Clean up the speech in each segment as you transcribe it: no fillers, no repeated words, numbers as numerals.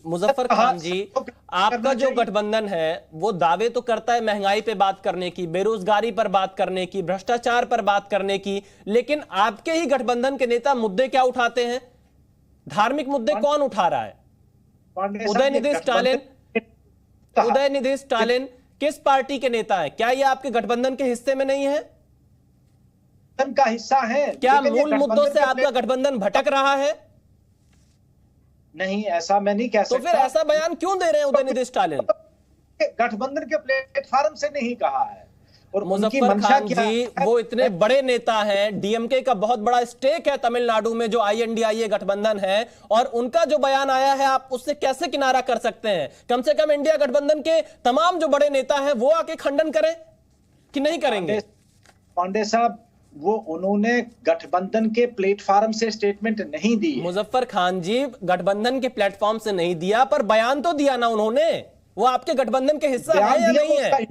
मुजफ्फर खान जी, आपका जो गठबंधन है वो दावे तो करता है महंगाई पे बात करने की, बेरोजगारी पर बात करने की, भ्रष्टाचार पर बात करने की, लेकिन आपके ही गठबंधन के नेता मुद्दे क्या उठाते हैं? धार्मिक मुद्दे कौन उठा रहा है? उदयनिधि स्टालिन किस पार्टी के नेता है? क्या ये आपके गठबंधन के हिस्से में नहीं है? का हिस्सा है। क्या मूल मुद्दों से आपका गठबंधन भटक रहा है? नहीं, ऐसा मैं नहीं कह सकता। तो फिर ऐसा बयान क्यों दे रहे हैं उदयनिधि स्टालिन? गठबंधन के प्लेटफॉर्म से नहीं कहा है। और मुजफ्फर खान जी वो इतने बड़े नेता हैं, डीएमके का बहुत बड़ा स्टेक है तमिलनाडु में जो आईएनडीआईए गठबंधन है, और उनका जो बयान आया है आप उससे कैसे किनारा कर सकते हैं? कम से कम इंडिया गठबंधन के तमाम जो बड़े नेता हैं वो आके खंडन करें कि नहीं करेंगे? पांडे साहब, वो उन्होंने गठबंधन के प्लेटफॉर्म से स्टेटमेंट नहीं दी। मुजफ्फर खान जी, गठबंधन के प्लेटफॉर्म से नहीं दिया पर बयान तो दिया ना उन्होंने। वो आपके गठबंधन के हिस्सा है या नहीं है?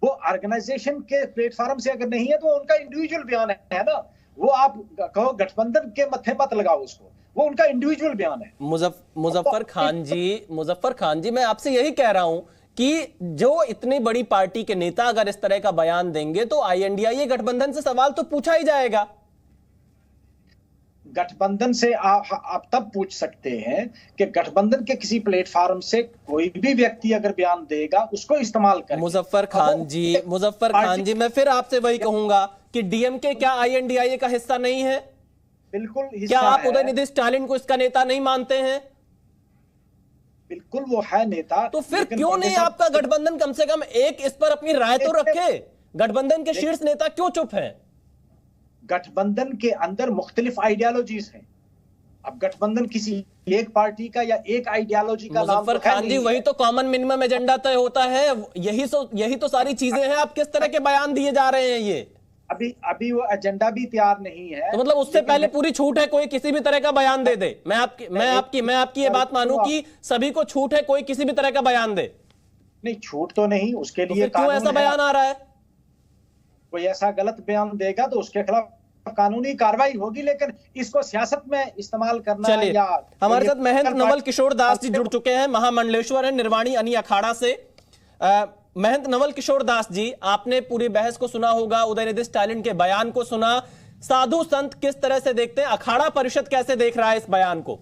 वो ऑर्गेनाइजेशन के प्लेटफॉर्म से अगर नहीं है तो उनका इंडिविजुअल बयान है ना। वो आप कहो गठबंधन के मत्थे मत लगाओ उसको, वो उनका इंडिविजुअल बयान है। मुजफ्फर खान जी, मैं आपसे यही कह रहा हूं कि जो इतनी बड़ी पार्टी के नेता अगर इस तरह का बयान देंगे तो आईएनडीआईए गठबंधन से सवाल तो पूछा ही जाएगा। गठबंधन से आप तब पूछ सकते हैं कि गठबंधन के किसी प्लेटफॉर्म से कोई भी व्यक्ति अगर बयान देगा उसको इस्तेमाल करें। मुजफ्फर खान जी, मैं फिर आपसे वही कहूंगा कि डीएमके क्या आईएनडीआईए का हिस्सा नहीं है? बिल्कुल हिस्सा क्या आप है। उदयनिधि स्टालिन को इसका नेता नहीं मानते हैं? बिल्कुल वो है नेता। तो फिर क्यों नहीं आपका गठबंधन कम से कम एक इस पर अपनी राय तो रखे? गठबंधन के शीर्ष नेता क्यों चुप हैं? गठबंधन के अंदर मुख्तलिफ आइडियोलॉजीज हैं। अब गठबंधन किसी एक पार्टी का या एक आइडियोलॉजी का नाम मुजफ्फर खान जी, वही तो कॉमन मिनिमम एजेंडा तय होता है। यही तो सारी चीजें हैं। आप किस तरह के बयान दिए जा रहे हैं? ये अभी वो एजेंडा भी तैयार नहीं है। तो मतलब उससे पहले पूरी छूट है, कोई किसी भी तरह का बयान दे दे। मैं आपकी ये बात मानूं कि सभी को छूट है, कोई किसी भी तरह का बयान दे? नहीं, छूट तो नहीं, उसके लिए क्यों ऐसा बयान आ रहा है? कोई ऐसा गलत बयान देगा तो उसके खिलाफ कानूनी कार्रवाई होगी, लेकिन इसको सियासत में इस्तेमाल करना। या हमारे साथ महंत नवल किशोर दास जी जुड़ चुके हैं, महामंडलेश्वर है निर्वाणी अनि अखाड़ा से। महंत नवल किशोर दास जी, आपने पूरी बहस को सुना होगा, उदयनिधि स्टालिन के बयान को सुना। साधु संत किस तरह से देखते हैं, अखाड़ा परिषद कैसे देख रहा है इस बयान को?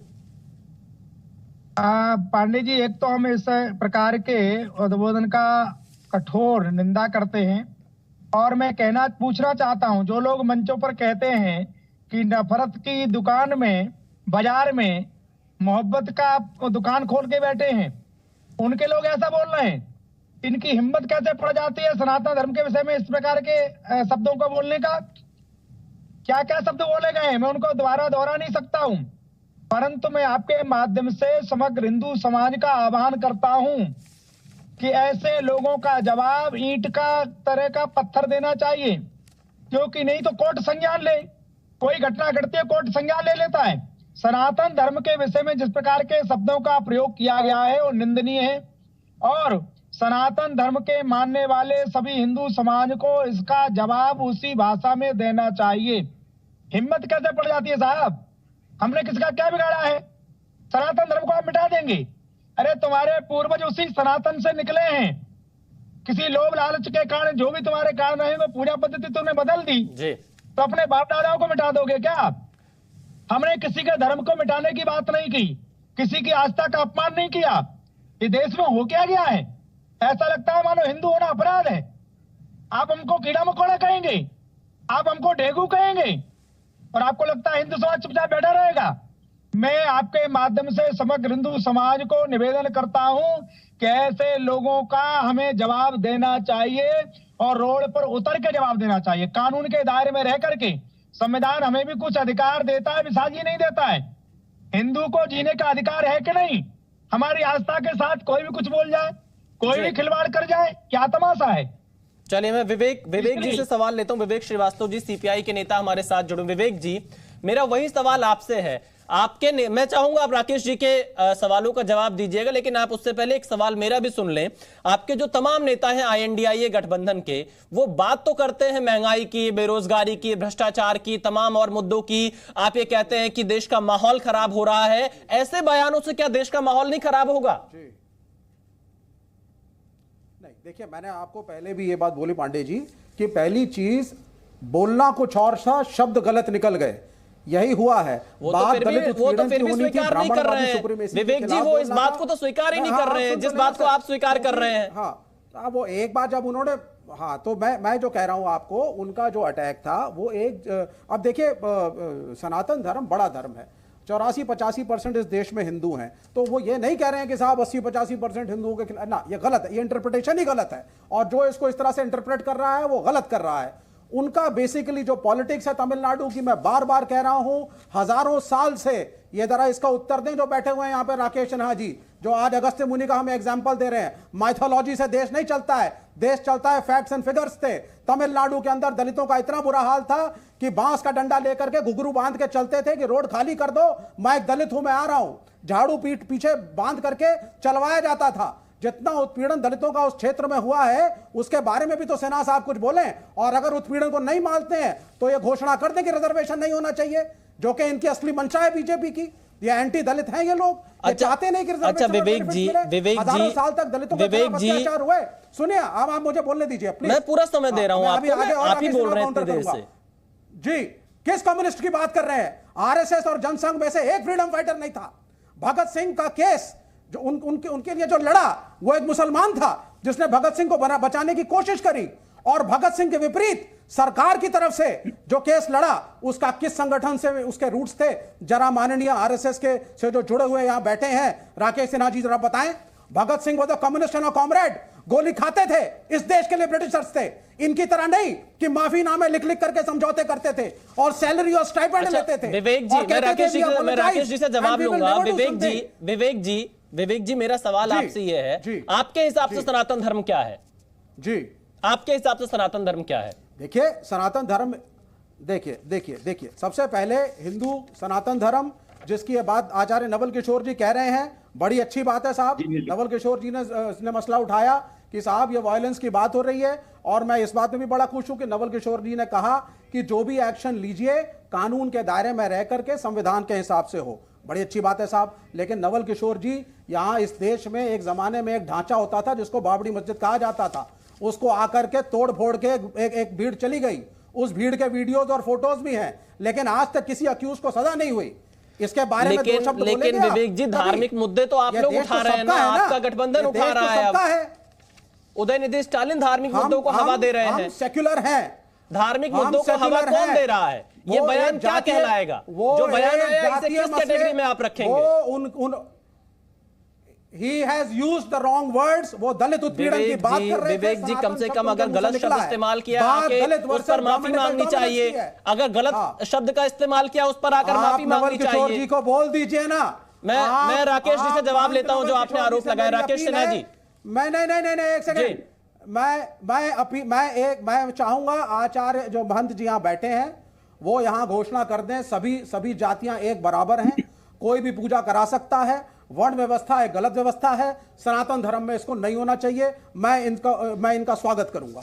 पांडे जी, एक तो हम इस प्रकार के उद्बोधन का कठोर निंदा करते हैं, और मैं पूछना चाहता हूं, जो लोग मंचों पर कहते हैं कि नफरत की दुकान में, बाजार में मोहब्बत का दुकान खोल के बैठे हैं, उनके लोग ऐसा बोल रहे हैं, इनकी हिम्मत कैसे पड़ जाती है सनातन धर्म के विषय में इस प्रकार के शब्दों को बोलने का? क्या क्या शब्द बोले गए हैं, मैं उनको दोबारा दोहरा नहीं सकता हूं, परंतु मैं आपके माध्यम से समग्र हिंदू समाज का आह्वान करता हूं कि ऐसे लोगों का जवाब ईंट का तरह का पत्थर देना चाहिए, क्योंकि नहीं तो कोर्ट संज्ञान ले। कोई घटना घटती है, कोर्ट संज्ञान ले लेता है। सनातन धर्म के विषय में जिस प्रकार के शब्दों का प्रयोग किया गया है वो निंदनीय है, और सनातन धर्म के मानने वाले सभी हिंदू समाज को इसका जवाब उसी भाषा में देना चाहिए। हिम्मत कैसे पड़ जाती है साहब? हमने किसका क्या बिगाड़ा है? सनातन धर्म को आप मिटा देंगे? अरे तुम्हारे पूर्वज उसी सनातन से निकले हैं। किसी लोभ लालच के कारण जो भी तुम्हारे कारण रहे, वो पूजा पद्धति तुमने बदल दी जी। तो अपने बाप दादाओं को मिटा दोगे क्या आप? हमने किसी के धर्म को मिटाने की बात नहीं की, किसी की आस्था का अपमान नहीं किया। ये देश में हो क्या गया है? ऐसा लगता है मानो हिंदू होना अपराध है। आप हमको कीड़ा मकोड़ा कहेंगे, आप हमको डेगू कहेंगे, और आपको लगता है हिंदू समाज चुपचाप बैठा रहेगा? मैं आपके माध्यम से समग्र हिंदू समाज को निवेदन करता हूं कि ऐसे लोगों का हमें जवाब देना चाहिए, और रोड पर उतर के जवाब देना चाहिए, कानून के दायरे में रह करके। संविधान हमें भी कुछ अधिकार देता है, विसाजी नहीं देता है। हिंदू को जीने का अधिकार है कि नहीं? हमारी आस्था के साथ कोई भी कुछ बोल जाए, कोई भी खिलवाड़ कर जाए, क्या तमाशा है? चलिए, मैं विवेक जी से सवाल लेता हूं। विवेक श्रीवास्तव जी, सीपीआई के नेता हमारे साथ जुड़े। विवेक जी, मेरा वही सवाल आपसे है। मैं चाहूंगा आप राकेश जी के सवालों का जवाब दीजिएगा, लेकिन आप उससे पहले एक सवाल मेरा भी सुन लें। आपके जो तमाम नेता हैं INDIA गठबंधन के, वो बात तो करते हैं महंगाई की, बेरोजगारी की, भ्रष्टाचार की, तमाम और मुद्दों की। आप ये कहते हैं कि देश का माहौल खराब हो रहा है। ऐसे बयानों से क्या देश का माहौल नहीं खराब होगा? नहीं, देखिए, मैंने आपको पहले भी ये बात बोली पांडे जी कि पहली चीज बोलना कुछ और था, शब्द गलत निकल गए, यही हुआ है। वो तो फिर भी स्वीकार नहीं कर रहे हैं विवेक जी, वो इस बात को तो स्वीकार ही नहीं कर रहे हैं जिस बात को आप स्वीकार कर रहे हैं। हाँ, वो एक बार जब उन्होंने, हाँ, तो मैं जो कह रहा हूं आपको, उनका जो अटैक था वो एक, अब देखिए, सनातन धर्म बड़ा धर्म है, 84-85% इस देश में हिंदू हैं, तो वो ये नहीं कह रहे हैं कि साहब 80-85% हिंदुओं के खिलाफ, ना, ये गलत है, ये इंटरप्रिटेशन ही गलत है, और जो इसको इस तरह से इंटरप्रेट कर रहा है वो गलत कर रहा है। उनका बेसिकली जो पॉलिटिक्स है तमिलनाडु की, मैं बार बार कह रहा हूं, हजारों साल से, ये जरा इसका उत्तर दें जो बैठे हुए हैं यहाँ पे राकेश सिन्हा जी, जो आज अगस्त्य मुनि का हमें एग्जाम्पल दे रहे हैं। माइथोलॉजी से देश नहीं चलता है, देश चलता है फैक्ट्स एंड फिगर्स से। तमिलनाडु के अंदर दलितों का इतना बुरा हाल था कि बांस का डंडा लेकर के घुघरू बांध के चलते थे कि रोड खाली कर दो, मैं एक दलित हूं, मैं आ रहा हूं, झाड़ू पीछे बांध करके चलवाया जाता था। जितना उत्पीड़न दलितों का उस क्षेत्र में हुआ है उसके बारे में भी तो सिन्हा साहब कुछ बोलें, और अगर उत्पीड़न को नहीं मानते हैं तो ये घोषणा कर दें कि रिजर्वेशन नहीं होना चाहिए, जो कि इनकी असली मंशा है बीजेपी की। ये एंटी दलित हैं ये लोग, चाहते नहीं कि अच्छा विवेक जी, हजारों साल तक दलितों पर अत्याचार हुए। सुनिए, अब आप मुझे बोलने दीजिए प्लीज, मैं पूरा समय दे रहा हूं आपको, आप ही बोल रहे हैं इतनी देर से। जी, किस कम्युनिस्ट की बात कर रहे हैं? RSS और जनसंघ में से एक फ्रीडम फाइटर नहीं था। भगत सिंह का केस जो उनके लिए जो लड़ा, वो एक मुसलमान था जिसने भगत सिंह को बचाने की कोशिश करी, और भगत सिंह के विपरीत सरकार की तरफ से जो केस लड़ा, उसका किस संगठन से उसके रूट्स थे? जरा माननीय RSS के से जो जुड़े हुए यहां बैठे हैं, राकेश सिन्हा जी, जरा बताएं। भगत सिंह वो तो कम्युनिस्ट एंड कॉमरेड, गोली खाते थे, इस देश के लिए ब्रिटिशर्स थे, इनकी तरह नहीं कि माफीनामे लिख लिख करके समझौते करते थे और सैलरी और स्टाइपेंड लेते थे। विवेक जी, मैं राकेश जी से जवाब लूंगा। विवेक जी, मेरा सवाल आपसे ये है, आपके हिसाब से सनातन धर्म क्या है? जी, आपके हिसाब से सनातन धर्म क्या है? देखिए, सनातन धर्म, देखिए, सबसे पहले हिंदू सनातन धर्म, जिसकी ये बात आचार्य नवल किशोर जी कह रहे हैं, बड़ी अच्छी बात है साहब। नवल किशोर जी ने मसला उठाया कि साहब ये वायलेंस की बात हो रही है, और मैं इस बात में भी बड़ा खुश हूं कि नवल किशोर जी ने कहा कि जो भी एक्शन लीजिए कानून के दायरे में रह करके संविधान के हिसाब से हो। बड़ी अच्छी बात है साहब। लेकिन नवल किशोर जी, यहाँ इस देश में एक जमाने में एक ढांचा होता था जिसको बाबरी मस्जिद कहा जाता था, उसको आकर के तोड़ फोड़ के एक भीड़ चली गई। उस भीड़ के वीडियोज और फोटोज भी हैं, लेकिन आज तक किसी अक्यूज को सजा नहीं हुई। इसके बारे में दो शब्द बोलेंगे? लेकिन विवेक जी, धार्मिक मुद्दे तो आप लोग उठा रहे हैं ना, आपका गठबंधन उठा रहा है। उदयनिधि स्टालिन धार्मिक मुद्दों को हवा दे रहे हैं। सेक्युलर हैं, धार्मिक मुद्दों को हवा कौन दे रहा है? ये बयान क्या कहलाएगा? जो बयान आया, इसे किस कैटेगरी में आप रखेंगे? He has used the wrong words, वो दलित उत्पीड़न की बात कर रहे थे। विवेक जी, कम से कम अगर गलत शब्द इस्तेमाल किया उस पर माफी मांगनी चाहिए। अगर गलत शब्द का इस्तेमाल किया उस पर आकर माफी मांगनी चाहिए। किशोर जी को बोल दीजिए ना। मैं राकेश जी से जवाब लेता हूं जो आपने आरोप लगाया। राकेश सिन्हा जी, मैं नहीं, एक सेकंड, मैं चाहूंगा आचार्य जो महंत जी यहाँ बैठे हैं वो यहाँ घोषणा कर दें, सभी जातियां एक बराबर हैं, कोई भी पूजा करा सकता है। वर्ण व्यवस्था एक गलत व्यवस्था है, सनातन धर्म में इसको नहीं होना चाहिए। मैं इनका स्वागत करूंगा।